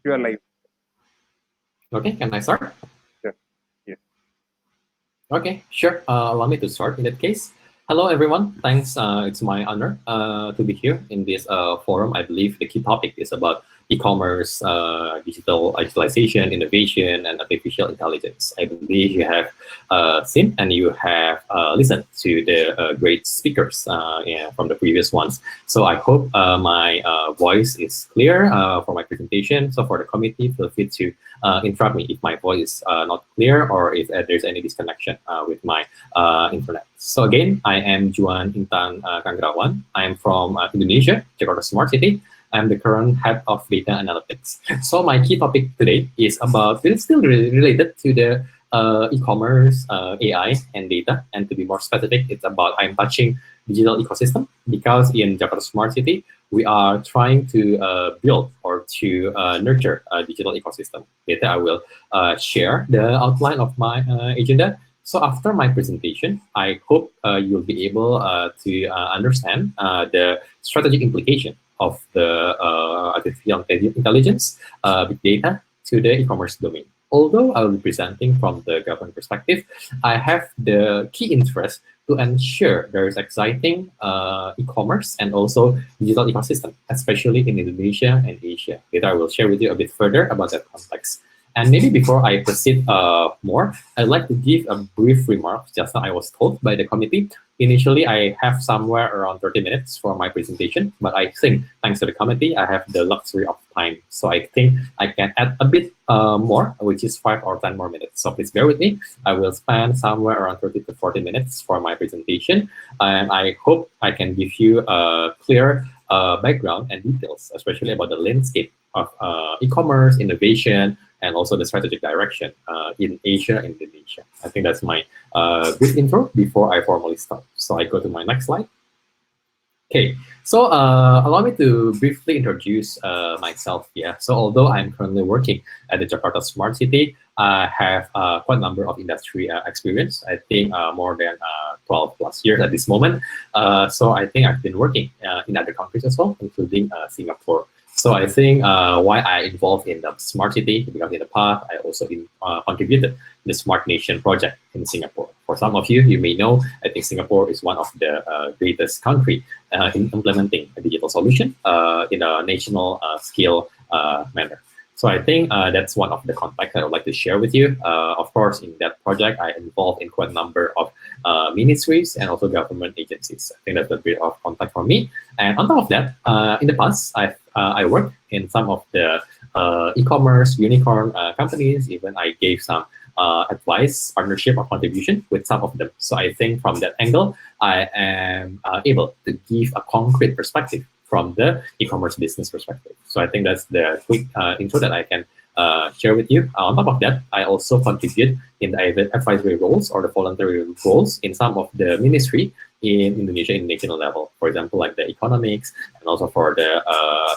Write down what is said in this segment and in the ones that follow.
You are live. Okay, can I start? Sure. Yes. Okay, sure. Allow me to start in that case. Hello, everyone. Thanks. It's my honor to be here in this forum. I believe the key topic is about e-commerce, digitalization, innovation, and artificial intelligence. I believe you have seen and you have listened to the great speakers from the previous ones. So I hope my voice is clear for my presentation. So for the committee, feel free to interrupt me if my voice is not clear or if there's any disconnection with my internet. So again, I am Juan Kanggrawan. I am from Indonesia, Jakarta Smart City. I'm the current head of data analytics. So my key topic today is about, it's still related to the e-commerce, AI, and data. And to be more specific, it's about I'm touching digital ecosystem because in Jakarta Smart City, we are trying to build or to nurture a digital ecosystem. Later, I will share the outline of my agenda. So after my presentation, I hope you'll be able to understand the strategic implication of the artificial intelligence, big data to the e-commerce domain. Although I will be presenting from the government perspective, I have the key interest to ensure there is exciting e-commerce and also digital ecosystem, especially in Indonesia and Asia. Later, I will share with you a bit further about that context. And maybe before I proceed more, I'd like to give a brief remark. Just now I was told by the committee. Initially, I have somewhere around 30 minutes for my presentation, but I think thanks to the committee, I have the luxury of time. So I think I can add a bit more, which is 5 or 10 more minutes. So please bear with me. I will spend somewhere around 30 to 40 minutes for my presentation. And I hope I can give you a clear background and details, especially about the landscape of e-commerce, innovation, and also the strategic direction in Asia and Indonesia. I think that's my brief intro before I formally start. So I go to my next slide. Okay, so allow me to briefly introduce myself here. So although I'm currently working at the Jakarta Smart City, I have quite a number of industry experience. I think more than 12 plus years at this moment. So I think I've been working in other countries as well, including Singapore. So I think why I involved in the smart city, because in the past, I also contributed the Smart Nation project in Singapore. For some of you, you may know, I think Singapore is one of the greatest country in implementing a digital solution in a national scale manner. So I think that's one of the contacts that I would like to share with you. Of course, in that project, I involved in quite a number of ministries and also government agencies. I think that's a bit of contact for me. And on top of that, in the past, I worked in some of the e-commerce unicorn companies. Even I gave some advice, partnership, or contribution with some of them. So I think from that angle, I am able to give a concrete perspective from the e-commerce business perspective. So I think that's the quick intro that I can share with you. On top of that, I also contribute in the advisory roles or the voluntary roles in some of the ministry in Indonesia in national level. For example, like the economics and also for the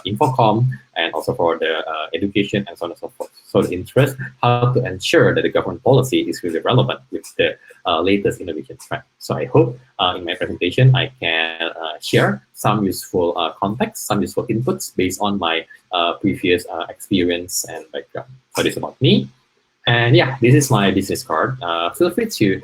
infocom and also for the education and so on and so forth. So the interest, how to ensure that the government policy is really relevant with the latest innovation trend. So I hope in my presentation, I can share some useful context, some useful inputs based on my previous experience and background. So this is about me. And yeah, this is my business card. Feel free to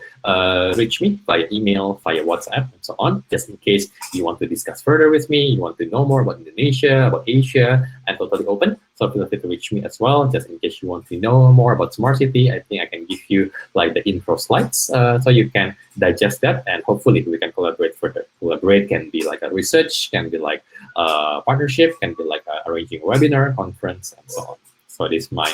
reach me via email, via WhatsApp, and so on, just in case you want to discuss further with me, you want to know more about Indonesia, about Asia. I'm totally open. So feel free to reach me as well, just in case you want to know more about Smart City. I think I can give you like the intro slides so you can digest that, and hopefully we can collaborate further. Collaborate can be like a research, can be like a partnership, can be like arranging a webinar, conference, and so on. So this is my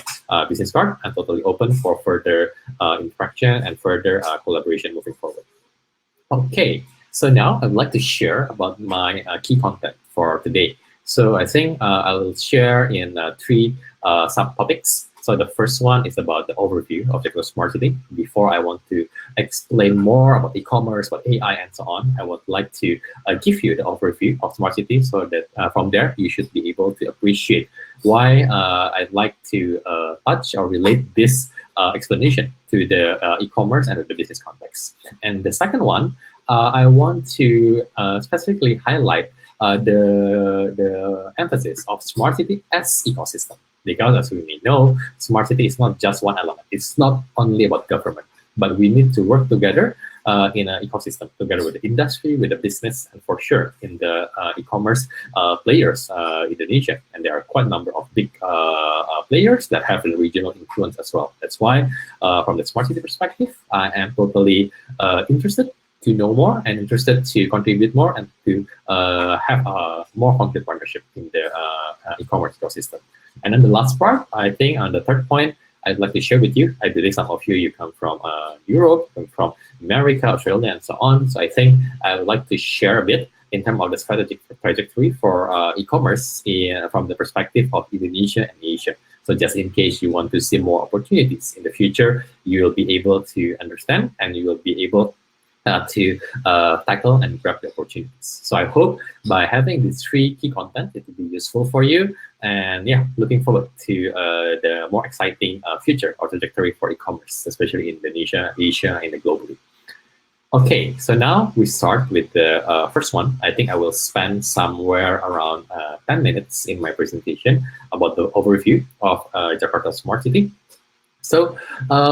business card. I'm totally open for further interaction and further collaboration moving forward. Okay, so now I'd like to share about my key content for today. So I think I will share in 3 subtopics. So the first one is about the overview of the smart city. Before I want to explain more about e-commerce, about AI, and so on, I would like to give you the overview of smart city so that from there you should be able to appreciate why I'd like to touch or relate this explanation to the e-commerce and the business context. And the second one, I want to specifically highlight the emphasis of smart city as ecosystem. Because as we may know, smart city is not just one element. It's not only about government, but we need to work together in an ecosystem, together with the industry, with the business, and for sure in the e-commerce players, Indonesia. And there are quite a number of big players that have a regional influence as well. That's why, from the smart city perspective, I am totally interested to know more and interested to contribute more and to have a more concrete partnership in the e-commerce ecosystem. And then the last part, I think on the third point, I'd like to share with you. I believe some of you come from Europe, come from America, Australia, and so on. So I think I would like to share a bit in terms of the strategic trajectory for e-commerce from the perspective of Indonesia and Asia. So just in case you want to see more opportunities in the future, you will be able to understand and you will be able to tackle and grab the opportunities. So I hope by having these three key content, it will be useful for you. And yeah, looking forward to the more exciting future or trajectory for e-commerce, especially in Indonesia, Asia, and globally. Okay, so now we start with the first one. I think I will spend somewhere around 10 minutes in my presentation about the overview of Jakarta Smart City. So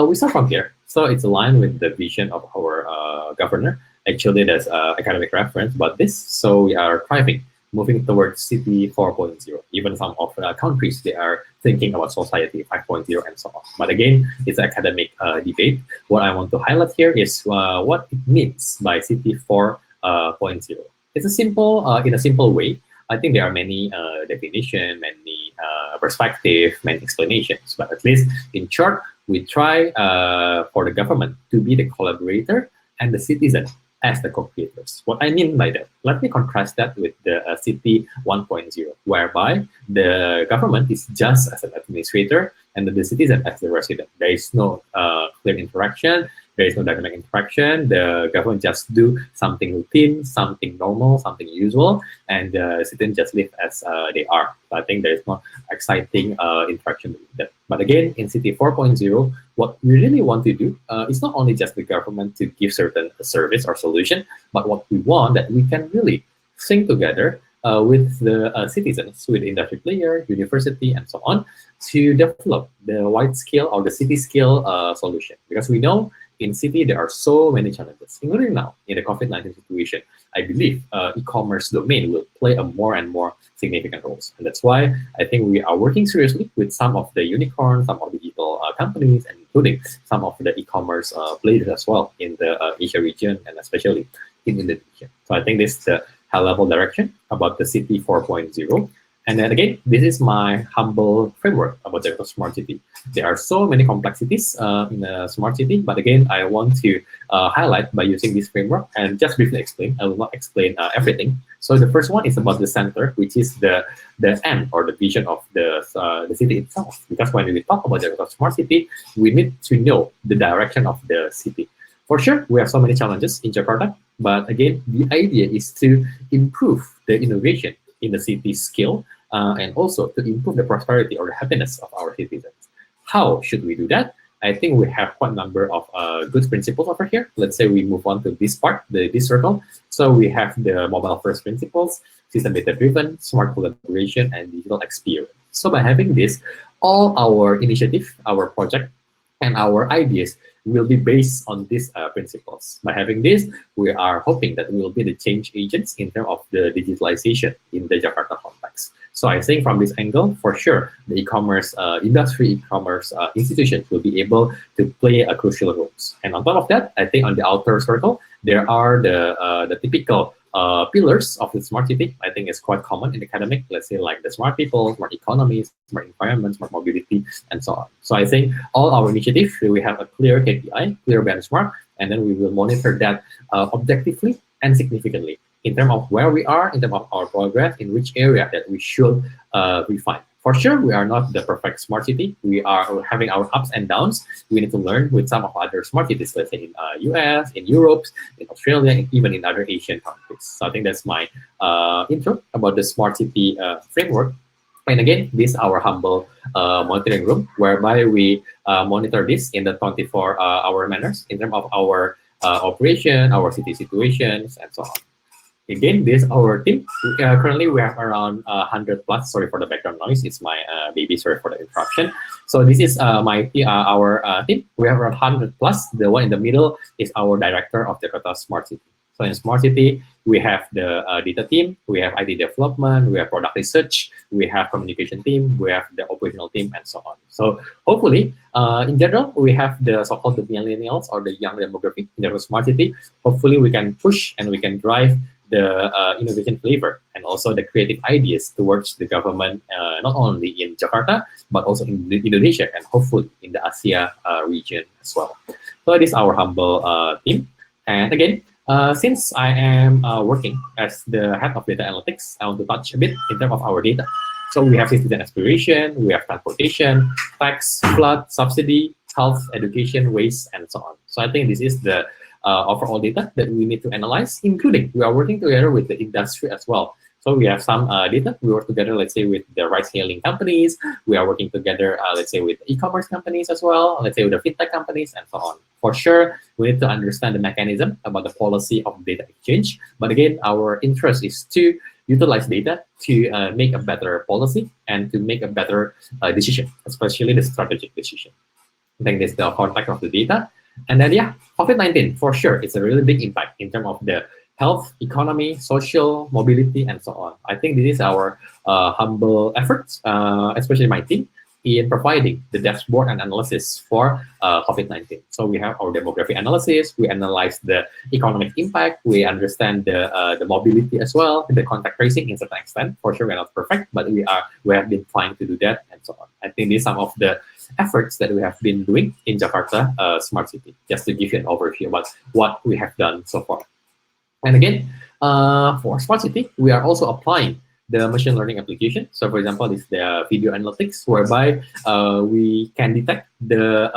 we start from here. So it's aligned with the vision of our governor. Actually, there's academic reference about this. So we are thriving, moving towards City 4.0. Even some of the countries, they are thinking about Society 5.0 and so on. But again, it's an academic debate. What I want to highlight here is what it means by City 4.0. It's a simple, in a simple way. I think there are many definitions, many perspectives, many explanations. But at least in short, we try for the government to be the collaborator and the citizen as the co-creators. What I mean by that, let me contrast that with the City 1.0, whereby the government is just as an administrator and the citizen as the resident. There is no clear interaction. There is no dynamic interaction. The government just do something routine, something normal, something usual, and the citizens just live as they are. So I think there is no exciting interaction with that. But again, in City 4.0, what we really want to do is not only just the government to give certain service or solution, but what we want that we can really think together with the citizens, with industry player, university, and so on, to develop the wide scale or the city scale solution. Because we know in city there are so many challenges, including now in the COVID-19 situation. I believe e-commerce domain will play a more and more significant roles, and that's why I think we are working seriously with some of the unicorns, some of the digital companies, and including some of the e-commerce players as well in the Asia region and especially in Indonesia. So I think this is the high-level direction about the City 4.0. And then again, this is my humble framework about Jakarta Smart City. There are so many complexities in a smart city, but again, I want to highlight by using this framework and just briefly explain. I will not explain everything. So the first one is about the center, which is the end or the vision of the city itself. Because when we talk about Jakarta Smart City, we need to know the direction of the city. For sure, we have so many challenges in Jakarta, but again, the idea is to improve the innovation in the city scale and also to improve the prosperity or the happiness of our citizens. How should we do that? I think we have quite a number of good principles over here. Let's say we move on to this part, this circle. So we have the mobile first principles, system data driven, smart collaboration, and digital experience. So by having this, all our initiative, our project, and our ideas will be based on these principles. By having this, we are hoping that we will be the change agents in terms of the digitalization in the Jakarta context. So I think from this angle, for sure, the e-commerce industry, e-commerce institutions will be able to play a crucial role. And on top of that, I think on the outer circle, there are the typical pillars of the smart city. I think it's quite common in academic, let's say like the smart people, smart economy, smart environment, smart mobility, and so on. So I think all our initiatives, we have a clear KPI, clear benchmark, and then we will monitor that objectively and significantly in terms of where we are, in terms of our progress, in which area that we should refine. For sure, we are not the perfect smart city. We are having our ups and downs. We need to learn with some of other smart cities, let's say in US, in Europe, in Australia, and even in other Asian countries. So I think that's my intro about the smart city framework. And again, this is our humble monitoring room, whereby we monitor this in the 24-hour manners in terms of our operation, our city situations, and so on. Again, this is our team. Currently, we have around 100 plus. Sorry for the background noise. It's my baby. Sorry for the interruption. So this is our team. We have around 100 plus. The one in the middle is our director of Jakarta Smart City. So in Smart City, we have the data team, we have IT development, we have product research, we have communication team, we have the operational team, and so on. So hopefully, in general, we have the so-called the millennials or the young demographic in the Smart City. Hopefully, we can push and we can drive the innovation flavor and also the creative ideas towards the government, not only in Jakarta, but also in Indonesia and hopefully in the Asia region as well. So this is our humble team. And again, since I am working as the head of data analytics, I want to touch a bit in terms of our data. So we have citizen aspiration, we have transportation, tax, flood, subsidy, health, education, waste, and so on. So I think this is the overall data that we need to analyze, including we are working together with the industry as well. So we have some data. We work together, let's say, with the ride-hailing companies. We are working together, let's say, with e-commerce companies as well. Let's say with the fintech companies and so on. For sure, we need to understand the mechanism about the policy of data exchange. But again, our interest is to utilize data to make a better policy and to make a better decision, especially the strategic decision. I think this is the context of the data. And then, yeah, COVID-19, for sure, it's a really big impact in terms of the health, economy, social, mobility, and so on. I think this is our humble efforts, especially my team, in providing the dashboard and analysis for COVID-19. So we have our demographic analysis, we analyze the economic impact, we understand the mobility as well, the contact tracing in certain extent. For sure, we're not perfect, but we have been trying to do that and so on. I think these are some of the efforts that we have been doing in Jakarta Smart City, just to give you an overview about what we have done so far. And again, for Smart City, we are also applying the machine learning application. So for example, this is the video analytics, whereby we can detect the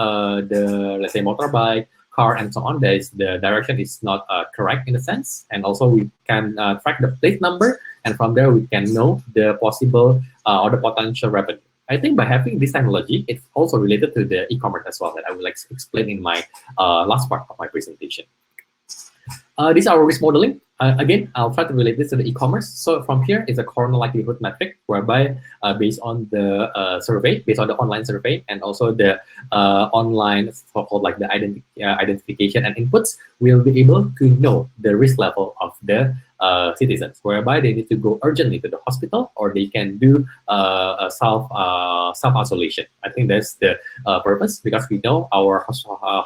let's say motorbike, car, and so on. The direction is not correct in a sense, and also we can track the plate number, and from there we can know the possible or the potential revenue. I think by having this technology, it's also related to the e-commerce as well, that I will explain in my last part of my presentation. This is our risk modeling. Again, I'll try to relate this to the e-commerce. So from here is a corner likelihood metric, whereby based on the survey, based on the online survey, and also the online so-called like the identification and inputs, we'll be able to know the risk level of the citizens, whereby they need to go urgently to the hospital or they can do self-isolation. I think that's the purpose, because we know our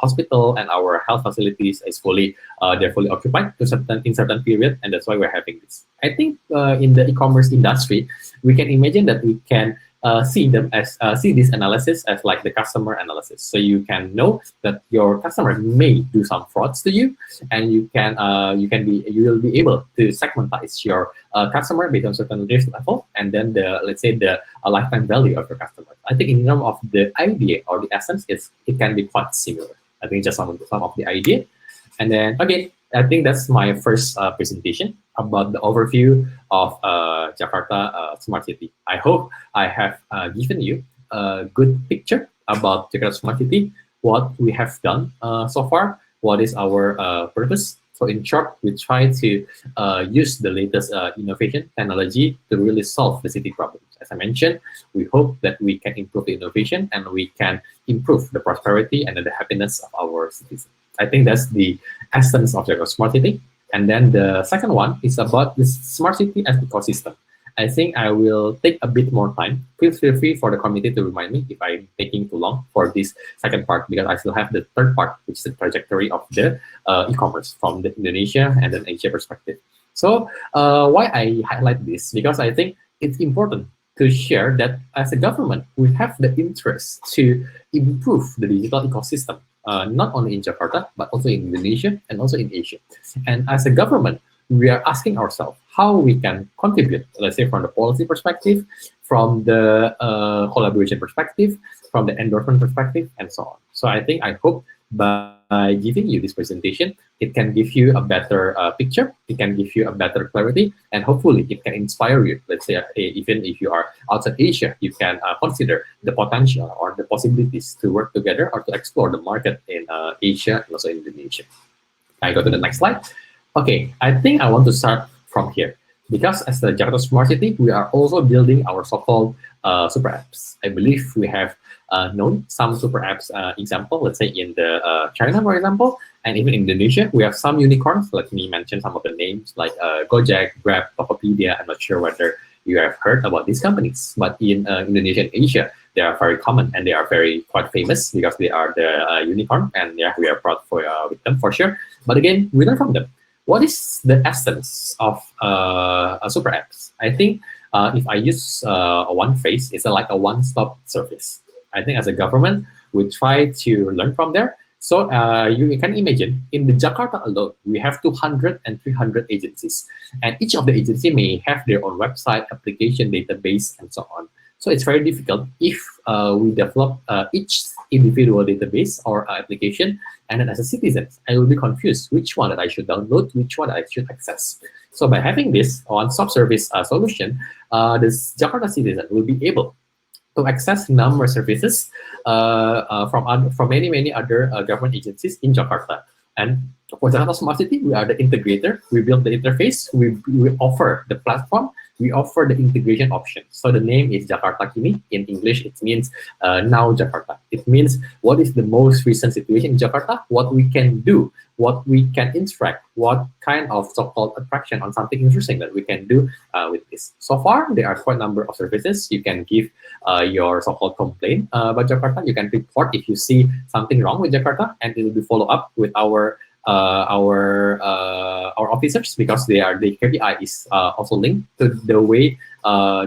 hospital and our health facilities is they're fully occupied in certain period, and that's why we're having this. I think in the e-commerce industry, we can imagine that we can see this analysis as like the customer analysis. So you can know that your customer may do some frauds to you, and you will be able to segmentize your customer based on certain risk level, and then let's say the lifetime value of your customer. I think in terms of the idea or the essence, it can be quite similar. I think just some of the idea, and then again, I think that's my first presentation about the overview of Jakarta Smart City. I hope I have given you a good picture about Jakarta Smart City, what we have done so far, what is our purpose. So in short, we try to use the latest innovation technology to really solve the city problems. As I mentioned, we hope that we can improve the innovation and we can improve the prosperity and the happiness of our citizens. I think that's the essence of the smart city. And then the second one is about the smart city as ecosystem. I think I will take a bit more time. Please feel free for the committee to remind me if I'm taking too long for this second part, because I still have the third part, which is the trajectory of the e-commerce from the Indonesia and then Asia perspective. So why I highlight this? Because I think it's important to share that as a government, we have the interest to improve the digital ecosystem, not only in Jakarta, but also in Indonesia and also in Asia. And as a government, we are asking ourselves how we can contribute, let's say from the policy perspective, from the collaboration perspective, from the endorsement perspective, and so on. So I hope by giving you this presentation, it can give you a better picture, it can give you a better clarity, and hopefully it can inspire you. Let's say even if you are outside Asia, you can consider the potential or the possibilities to work together or to explore the market in Asia and also Indonesia. I go to the next slide. Okay, I think I want to start from here. Because as the Jakarta Smart City, we are also building our so-called super apps. I believe we have known some super apps example, let's say in the China, for example, and even Indonesia, we have some unicorns. Let me mention some of the names like Gojek, Grab, Tokopedia. I'm not sure whether you have heard about these companies, but in Indonesia and Asia, they are very common and they are very quite famous because they are the unicorn, and yeah, we are proud for with them for sure. But again, we learn from them. What is the essence of a super apps? I think if I use one phrase, it's like a one-stop service. I think as a government, we try to learn from there. So you can imagine in the Jakarta alone, we have 200 and 300 agencies, and each of the agency may have their own website, application, database, and so on. So it's very difficult if we develop each individual database or application, and then as a citizen, I will be confused which one that I should download, which one I should access. So by having this one-stop service solution, this Jakarta citizen will be able to access number of services from many other government agencies in Jakarta. And for Jakarta Smart City, we are the integrator. We build the interface. We offer the platform. We offer the integration option. So the name is Jakarta Kini. In English, it means now Jakarta. It means what is the most recent situation in Jakarta, what we can do, what we can interact, what kind of so-called attraction on something interesting that we can do with this. So far, there are quite a number of services. You can give your so-called complaint about Jakarta. You can report if you see something wrong with Jakarta, and it will be follow up with our officers, because the KPI is also linked to the way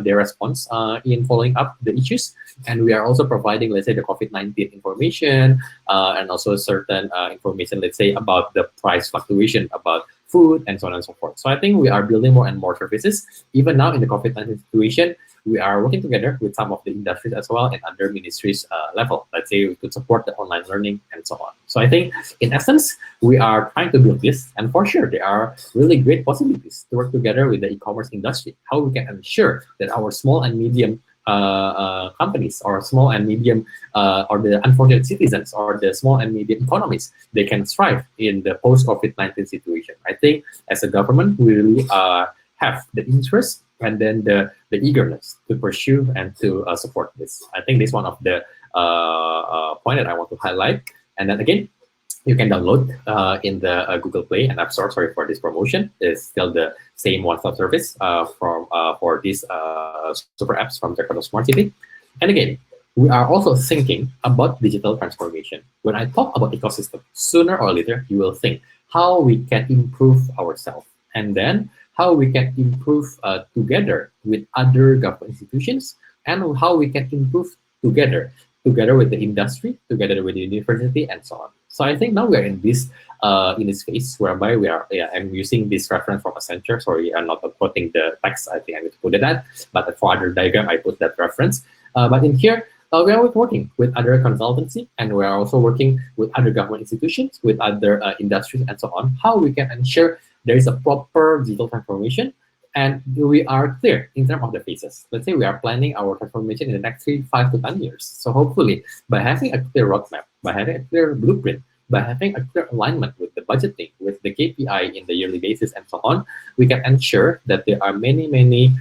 they respond in following up the issues. And we are also providing, let's say, the COVID-19 information and also certain information, let's say, about the price fluctuation, about food, and so on and so forth. So I think we are building more and more services. Even now in the COVID-19 situation, we are working together with some of the industries as well and other ministries level. Let's say we could support the online learning and so on. So I think in essence, we are trying to build this, and for sure, there are really great possibilities to work together with the e-commerce industry, how we can ensure that our small and medium companies or small and medium or the unfortunate citizens or the small and medium economies, they can thrive in the post-COVID-19 situation. I think as a government, we really have the interest and then the eagerness to pursue and to support this. I think this is one of the point that I want to highlight. And then again, you can download in the Google Play and App Store. Sorry for this promotion. It's still the same one-stop service for these super apps from Jakarta Smart City. And again, we are also thinking about digital transformation. When I talk about ecosystem, sooner or later, you will think how we can improve ourselves, and then how we can improve together with other government institutions, and how we can improve together with the industry, together with the university, and so on. So I think now we are in this phase whereby we are. Yeah, I'm using this reference from Accenture. Sorry, I'm not quoting the text. I think I need to put it that. But for other diagram, I put that reference. But in here, we are working with other consultancy, and we are also working with other government institutions, with other industries, and so on. How we can ensure there is a proper digital transformation, and we are clear in terms of the phases. Let's say we are planning our transformation in the next 3, 5 to 10 years. So hopefully, by having a clear roadmap, by having a clear blueprint, by having a clear alignment with the budgeting, with the KPI in the yearly basis, and so on, we can ensure that there are many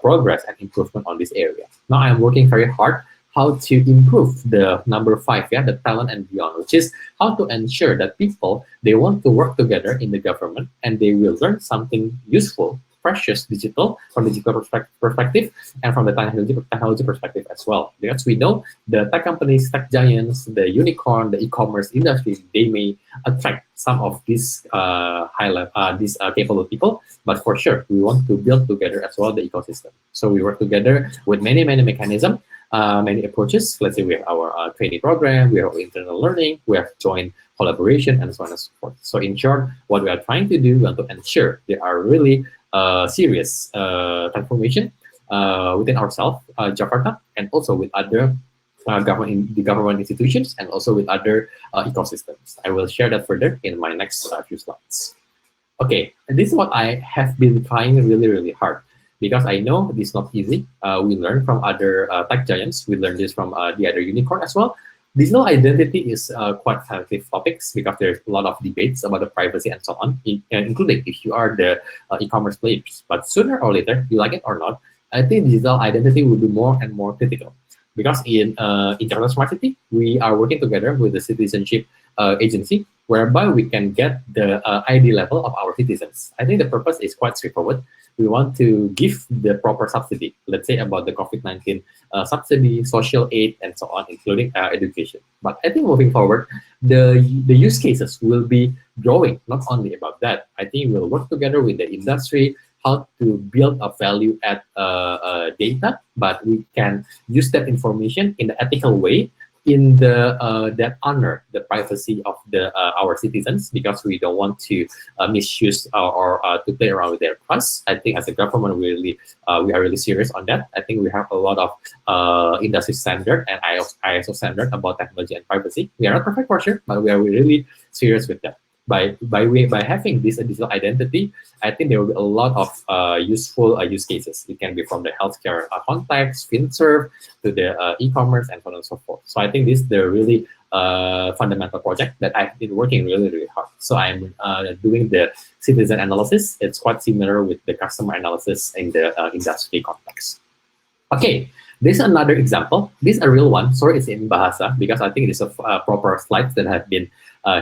progress and improvement on this area. Now I'm working very hard how to improve the number 5, the talent and beyond, which is how to ensure that people, they want to work together in the government and they will learn something useful, precious, digital, from the digital perspective, and from the technology perspective as well. Because we know the tech companies, tech giants, the unicorn, the e-commerce industry, they may attract some of these these capable people, but for sure, we want to build together as well the ecosystem. So we work together with many mechanisms, many approaches. Let's say we have our training program, we have internal learning, we have joint collaboration, and so on and so forth. So in short, what we are trying to do, we want to ensure there are really serious transformation within ourselves, Jakarta, and also with other government institutions, and also with other ecosystems. I will share that further in my next few slides. Okay, and this is what I have been trying really hard, because I know this is not easy. We learn from other tech giants. We learn this from the other unicorn as well. Digital identity is quite sensitive topics because there's a lot of debates about the privacy and so on, including if you are the e-commerce players. But sooner or later, you like it or not, I think digital identity will be more and more critical. Because in Jakarta Smart City, we are working together with the citizenship agency, whereby we can get the ID level of our citizens. I think the purpose is quite straightforward. We want to give the proper subsidy, let's say about the COVID-19 subsidy, social aid, and so on, including education. But I think moving forward, the use cases will be growing, not only about that. I think we'll work together with the industry, how to build a value add data, but we can use that information in the ethical way in the that honor the privacy of the our citizens, because we don't want to misuse or to play around with their trust. I think as a government we are really serious on that. I think we have a lot of industry standard and ISO standard about technology and privacy. We are not perfect for sure, but we are really serious with that. By having this digital identity, I think there will be a lot of useful use cases. It can be from the healthcare context, FinServe, to the e-commerce, and so on and so forth. So I think this is the really fundamental project that I've been working really hard. So I'm doing the citizen analysis. It's quite similar with the customer analysis in the industry context. Okay, this is another example. This is a real one. Sorry, it's in Bahasa because I think it is a proper slides that have been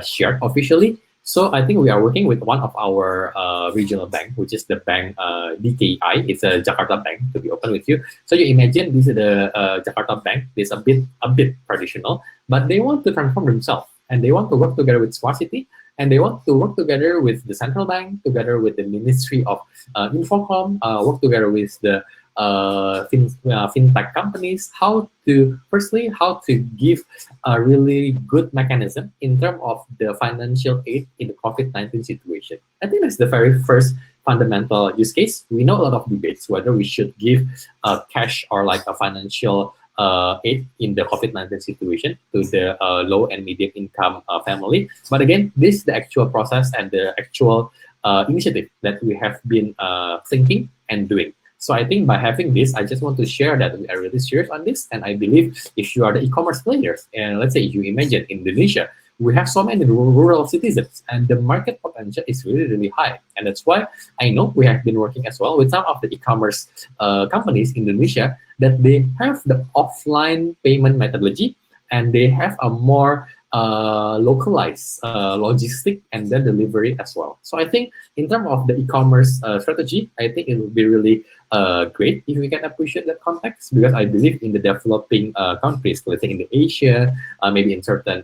shared officially. So I think we are working with one of our regional bank, which is the bank DKI. It's a Jakarta bank, to be open with you. So you imagine this is the Jakarta bank. It's a bit traditional, but they want to transform themselves and they want to work together with Smart City, and they want to work together with the central bank, together with the Ministry of Infocom, work together with the fintech companies, how to give a really good mechanism in terms of the financial aid in the COVID-19 situation. I think that's the very first fundamental use case. We know a lot of debates whether we should give cash or like a financial aid in the COVID-19 situation to the low and medium income family. But again, this is the actual process and the actual initiative that we have been thinking and doing. So I think by having this, I just want to share that we are really serious on this. And I believe if you are the e-commerce players, and let's say you imagine Indonesia, we have so many rural citizens and the market potential is really high. And that's why I know we have been working as well with some of the e-commerce companies in Indonesia, that they have the offline payment methodology and they have a more localized logistic and then delivery as well. So I think in terms of the e-commerce strategy, I think it will be really great if we can appreciate that context, because I believe in the developing countries, let's say in the Asia, maybe in certain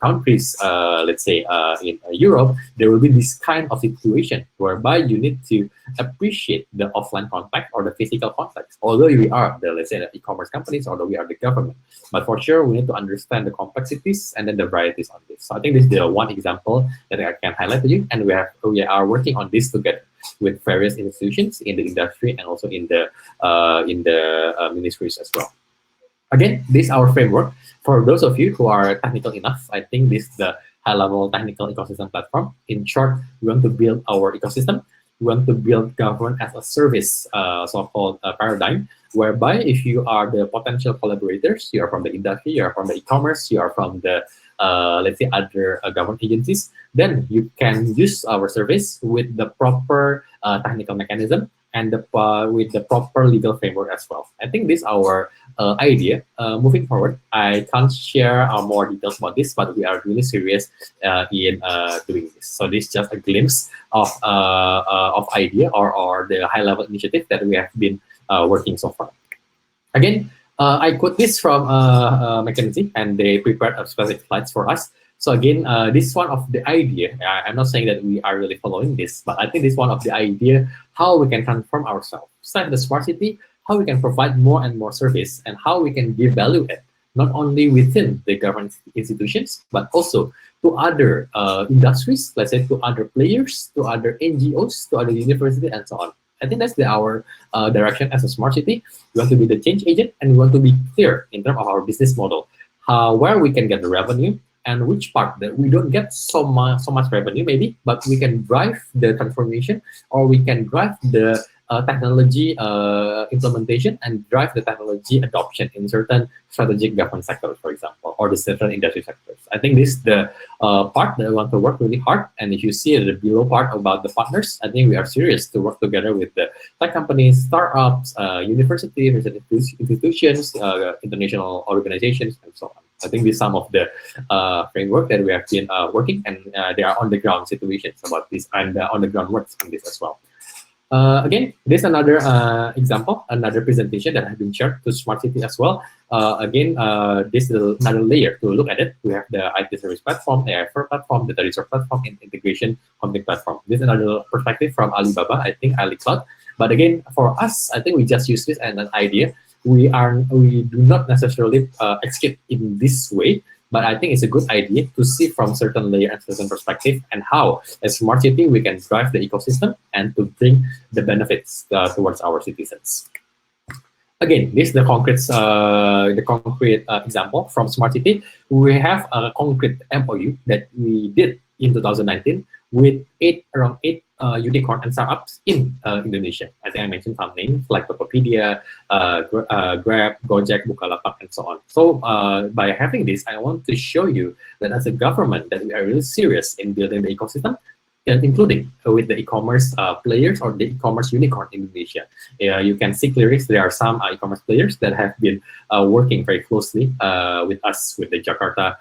countries, let's say in Europe, there will be this kind of situation whereby you need to appreciate the offline contact or the physical context. Although we are the, let's say, the e-commerce companies, although we are the government, but for sure we need to understand the complexities and then the varieties on this. So I think this is the one example that I can highlight to you, and we are working on this together with various institutions in the industry and also in the ministries as well. Again, this is our framework. For those of you who are technical enough, I think this is the high-level technical ecosystem platform. In short, we want to build our ecosystem. We want to build government as a service, so-called paradigm, whereby if you are the potential collaborators, you are from the industry, you are from the e-commerce, you are from the let's say other government agencies, then you can use our service with the proper technical mechanism and with the proper legal framework as well. I think this is our idea. Moving forward, I can't share more details about this, but we are really serious in doing this. So this is just a glimpse of idea or the high-level initiative that we have been working so far. Again, I quote this from McKinsey, and they prepared a specific slides for us. So again, this is one of the idea. I'm not saying that we are really following this, but I think this is one of the idea how we can transform ourselves. Inside the smart city, how we can provide more and more service, and how we can give value add, not only within the government institutions, but also to other industries, let's say to other players, to other NGOs, to other universities, and so on. I think that's our direction as a smart city. We want to be the change agent, and we want to be clear in terms of our business model, where we can get the revenue, and which part that we don't get so much revenue maybe, but we can drive the transformation, or we can drive the technology implementation and drive the technology adoption in certain strategic government sectors, for example, or the certain industry sectors. I think this is the part that I want to work really hard. And if you see the below part about the partners, I think we are serious to work together with the tech companies, startups, universities, research institutions, international organizations, and so on. I think these are some of the framework that we have been working, and they are on the ground situations about this and on the ground works on this as well. Again, this is another example, another presentation that has been shared to Smart City as well. Again, this is another layer to look at it. We have the IT service platform, the AI platform, the resource platform, and integration content platform. This is another perspective from Alibaba, I think, AliCloud. But again, for us, I think we just use this as an idea. We do not necessarily execute in this way, but I think it's a good idea to see from certain layer and certain perspective and how, as smart city, we can drive the ecosystem and to bring the benefits towards our citizens. Again, this is the concrete example from Smart City. We have a concrete MOU that we did in 2019 with around eight unicorn and startups in Indonesia. I think I mentioned some names like Tokopedia, Grab, Gojek, Bukalapak, and so on. So by having this, I want to show you that as a government that we are really serious in building the ecosystem, including with the e-commerce players or the e-commerce unicorn in Indonesia. You can see clearly there are some e-commerce players that have been working very closely with us, with the Jakarta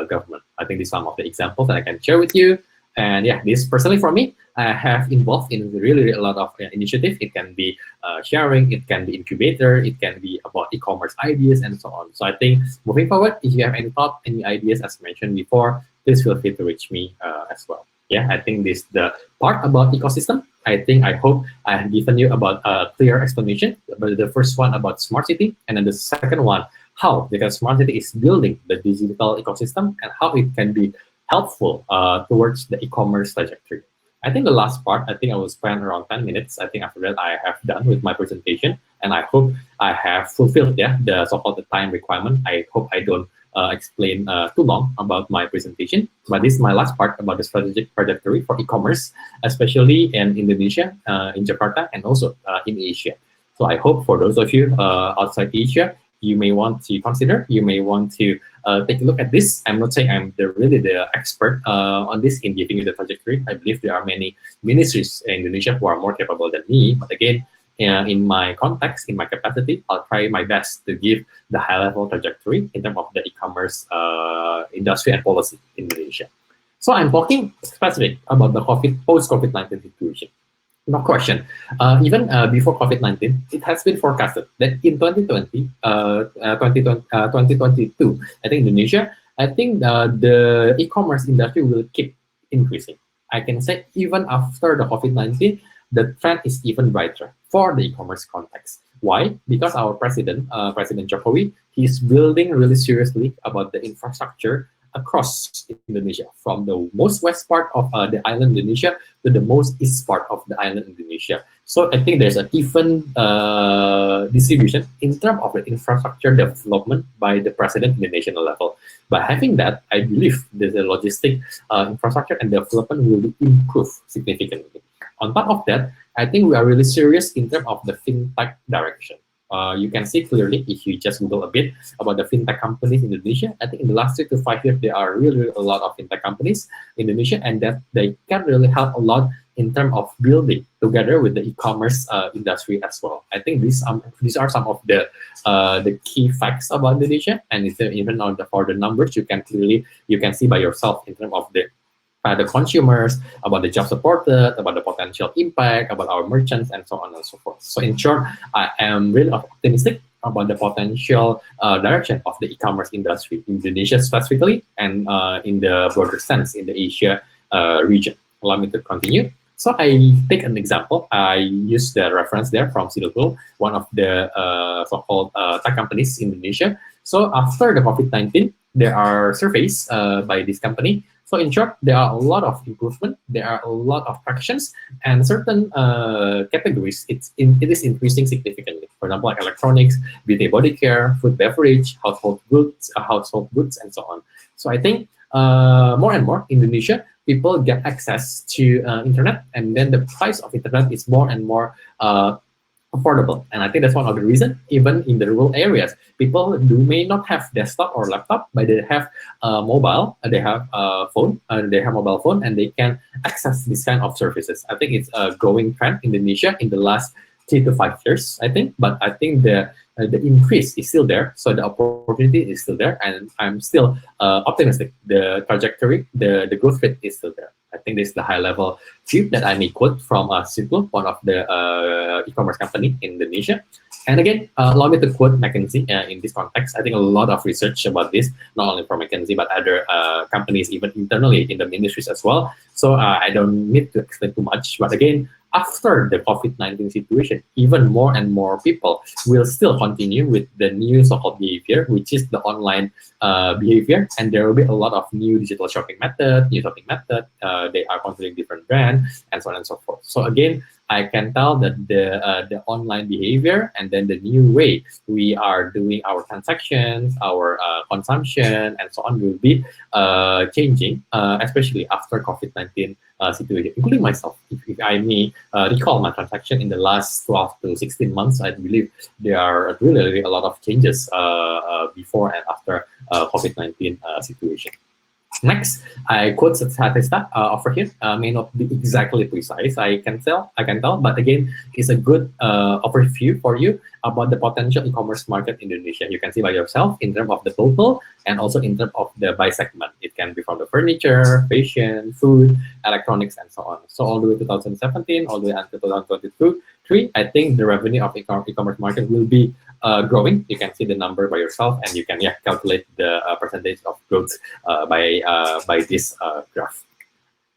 government. I think these are some of the examples that I can share with you. And yeah, this personally for me, I have involved in really a lot of initiative. It can be sharing, it can be incubator, it can be about e-commerce ideas and so on. So I think moving forward, if you have any thought, any ideas as mentioned before, please feel free to reach me as well. Yeah, I think this the part about ecosystem. I hope I have given you about a clear explanation. But the first one about smart city, and then the second one, how because smart city is building the digital ecosystem and how it can be helpful towards the e-commerce trajectory. I think the last part, I think I will spend around 10 minutes. I think after that I have done with my presentation, and I hope I have fulfilled the so-called time requirement. I hope I don't explain too long about my presentation, but this is my last part about the strategic trajectory for e-commerce, especially in Indonesia, in Jakarta, and also in Asia. So I hope for those of you outside Asia, you may want to consider, you may want to take a look at this. I'm not saying I'm really the expert on this in giving you the trajectory. I believe there are many ministries in Indonesia who are more capable than me. But again, in my context, in my capacity, I'll try my best to give the high-level trajectory in terms of the e-commerce industry and policy in Indonesia. So I'm talking specific about the post-COVID-19 situation. No question. Even before COVID-19, it has been forecasted that in 2022, I think Indonesia, I think the e-commerce industry will keep increasing. I can say even after the COVID-19, the trend is even brighter for the e-commerce context. Why? Because our president, President Jokowi, he's building really seriously about the infrastructure across Indonesia, from the most west part of the island Indonesia to the most east part of the island Indonesia. So I think there's an even distribution in terms of the infrastructure development by the president in the national level. By having that, I believe the logistic infrastructure and development will improve significantly. On top of that, I think we are really serious in terms of the fintech direction. You can see clearly if you just Google a bit about the fintech companies in Indonesia. I think in the last 3 to 5 years, there are really a lot of fintech companies in Indonesia, and that they can really help a lot in terms of building together with the e-commerce industry as well. I think these are some of the key facts about Indonesia, and even for the numbers, you can see by yourself in terms of the consumers, about the job supported, about the potential impact, about our merchants, and so on and so forth. So in short, I am really optimistic about the potential direction of the e-commerce industry in Indonesia specifically, and in the broader sense in the Asia region. Allow me to continue. So I take an example. I use the reference there from Sidogul, one of the so-called tech companies in Indonesia. So after the COVID-19, there are surveys by this company. So in short, there are a lot of improvement, there are a lot of fractions, and certain categories, it is increasing significantly. For example, like electronics, beauty, body care, food, beverage, household goods, and so on. So I think more and more Indonesia, people get access to internet, and then the price of internet is more and more affordable. And I think that's one of the reasons, even in the rural areas, people may not have desktop or laptop, but they have mobile, they have phone, they have mobile phone, and they can access this kind of services. I think it's a growing trend in Indonesia in the last 3 to 5 years, I think. But I think the increase is still there, so the opportunity is still there, and I'm still optimistic. The trajectory, the growth rate is still there. I think this is the high level view that I may quote from Circle, one of the e-commerce company in Indonesia. And again, allow me to quote McKinsey in this context. I think a lot of research about this, not only from McKinsey, but other companies, even internally in the industries as well. So I don't need to explain too much. But again, after the COVID-19 situation, even more and more people will still continue with the new so-called behavior, which is the online behavior. And there will be a lot of new digital shopping method, new shopping method. They are considering different brands and so on and so forth. So again, I can tell that the online behavior and then the new way we are doing our transactions, our consumption, and so on will be changing, especially after COVID-19 situation, including myself. If I may recall my transaction in the last 12 to 16 months, I believe there are really a lot of changes before and after COVID-19 situation. Next, I quote Statista over here. May not be exactly precise. I can tell, but again, it's a good overview for you about the potential e-commerce market in Indonesia. You can see by yourself in terms of the total and also in terms of the by segment. It can be from the furniture, fashion, food, electronics, and so on. So all the way to 2017, all the way until 2022, I think the revenue of e-commerce market will be growing. You can see the number by yourself, and you can calculate the percentage of growth by this graph.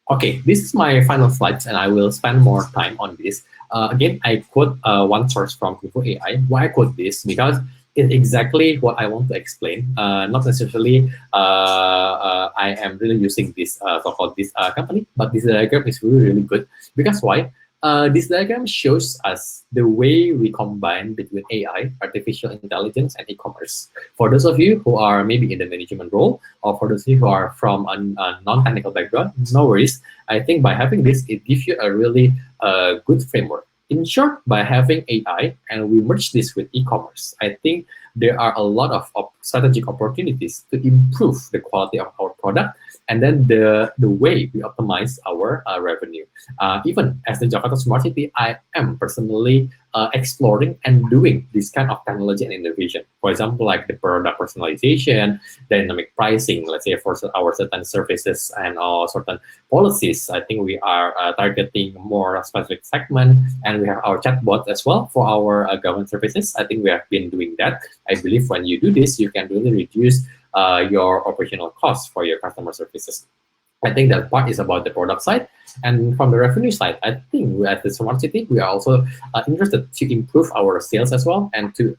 Okay, this is my final slides, and I will spend more time on this. Again, I quote one source from Info AI. Why I quote this? Because it's exactly what I want to explain. Not necessarily I am really using this so-called this company, but this diagram is really good. Because why? This diagram shows us the way we combine between AI, artificial intelligence, and e-commerce. For those of you who are maybe in the management role, or for those of you who are from a non-technical background, no worries. I think by having this, it gives you a really good framework. In short, by having AI and we merge this with e-commerce, I think there are a lot of strategic opportunities to improve the quality of our product and then the way we optimize our revenue. Even as the Jakarta Smart City, I am personally exploring and doing this kind of technology and innovation. For example, like the product personalization, dynamic pricing, let's say for our certain services and certain policies. I think we are targeting more specific segment, and we have our chatbot as well for our government services. I think we have been doing that. I believe when you do this, you can really reduce your operational costs for your customer services. I think that part is about the product side. And from the revenue side, I think at the Smart City, we are also interested to improve our sales as well and to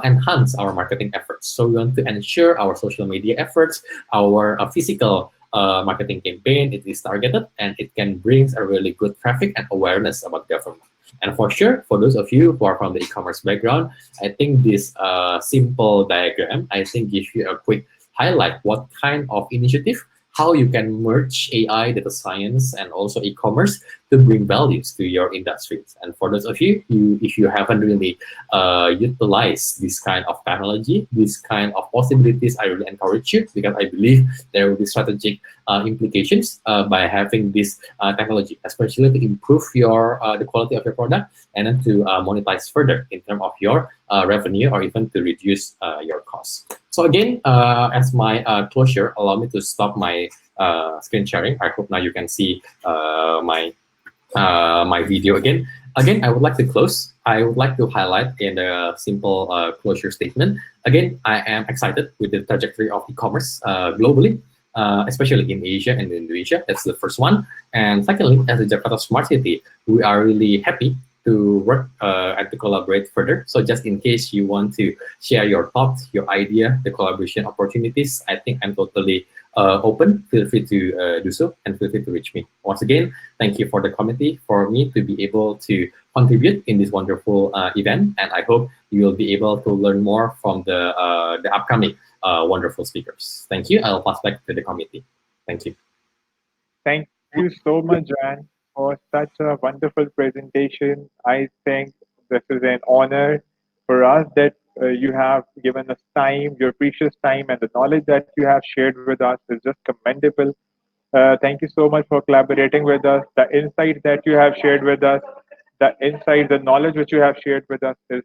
enhance our marketing efforts. So we want to ensure our social media efforts, our physical marketing campaign, it is targeted and it can bring a really good traffic and awareness about government. And for sure, for those of you who are from the e-commerce background, I think this simple diagram, I think gives you a quick highlight what kind of initiative, how you can merge AI, data science, and also e-commerce to bring values to your industries. And for those of you, if you haven't really utilized this kind of technology, this kind of possibilities, I really encourage you because I believe there will be strategic implications by having this technology, especially to improve your the quality of your product and then to monetize further in terms of your revenue or even to reduce your costs. So again, as my closure, allow me to stop my screen sharing. I hope now you can see my video again. Again, I would like to close. I would like to highlight in a simple closure statement. Again, I am excited with the trajectory of e-commerce globally, especially in Asia and Indonesia. That's the first one. And secondly, as a Jakarta Smart City, we are really happy to work and to collaborate further. So just in case you want to share your thoughts, your idea, the collaboration opportunities, I think I'm totally open. Feel free to do so and feel free to reach me. Once again, thank you for the committee, for me to be able to contribute in this wonderful event. And I hope you will be able to learn more from the upcoming wonderful speakers. Thank you. I'll pass back to the committee. Thank you. Thank you so much, Juan, for such a wonderful presentation. I think this is an honor for us that you have given us time, your precious time, and the knowledge that you have shared with us is just commendable. Thank you so much for collaborating with us. The insight that you have shared with us, the knowledge which you have shared with us is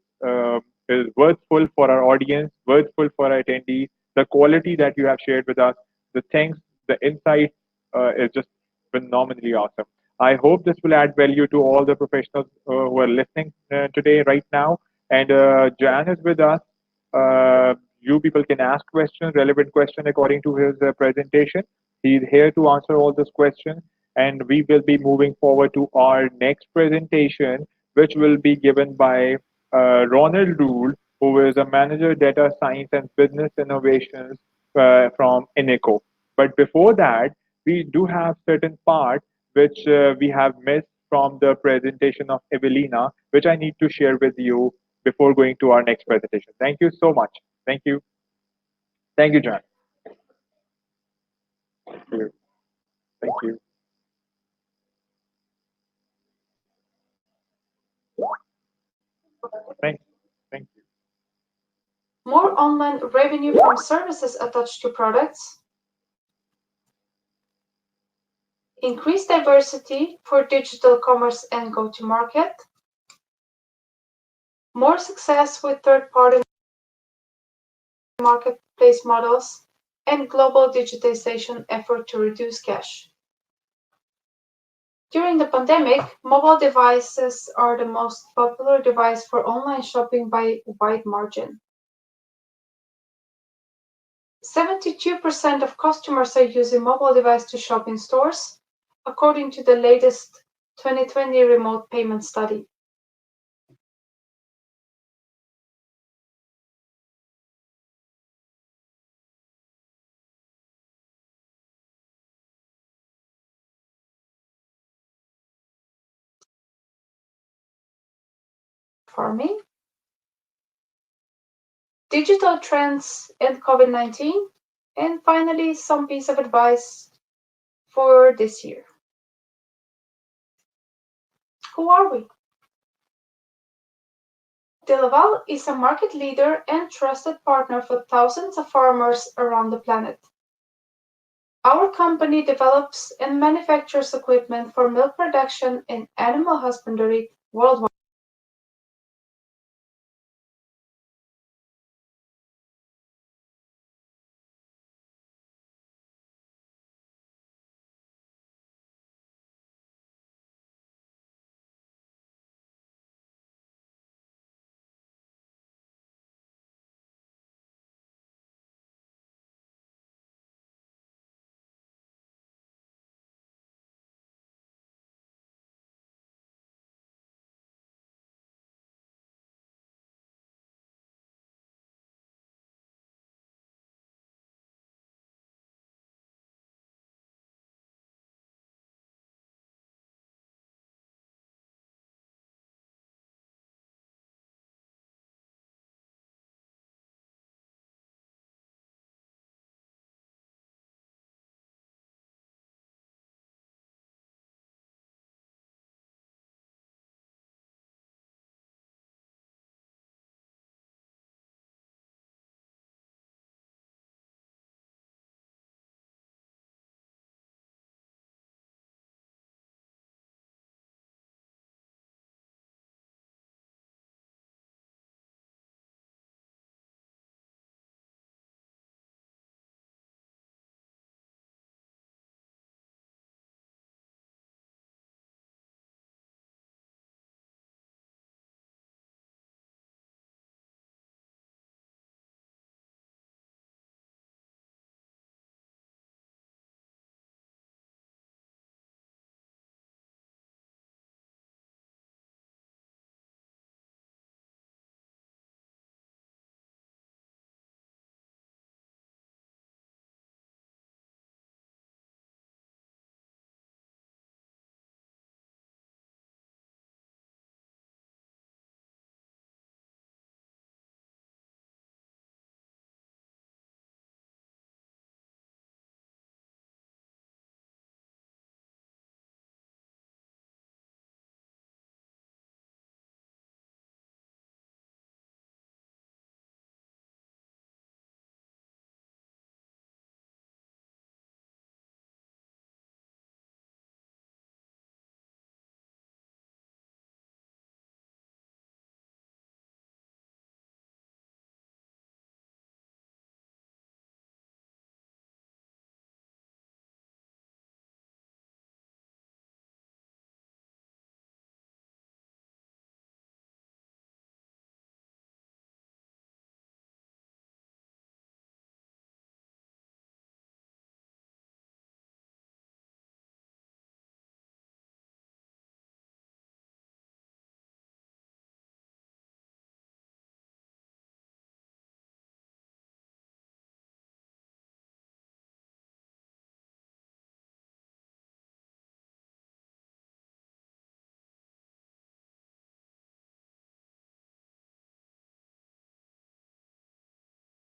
worthful for our audience, worthful for our attendees. The quality that you have shared with us, the things, the insight is just phenomenally awesome. I hope this will add value to all the professionals who are listening today, right now. And Jan is with us. You people can ask questions, relevant questions according to his presentation. He's here to answer all those questions, and we will be moving forward to our next presentation, which will be given by Ronald Rule, who is a manager data science and business innovations from Ineco. But before that, we do have certain parts which we have missed from the presentation of Evelina, which I need to share with you before going to our next presentation. Thank you so much. Thank you. Thank you, John. Thank you. Thank you. Thank, thank you. More online revenue from services attached to products, increased diversity for digital commerce and go-to-market, more success with third-party marketplace models, and global digitization effort to reduce cash. During the pandemic, mobile devices are the most popular device for online shopping by a wide margin. 72% of customers are using mobile device to shop in stores, according to the latest 2020 remote payment study. Farming, digital trends and COVID-19, and finally some piece of advice for this year. Who are we? Delaval is a market leader and trusted partner for thousands of farmers around the planet. Our company develops and manufactures equipment for milk production and animal husbandry worldwide.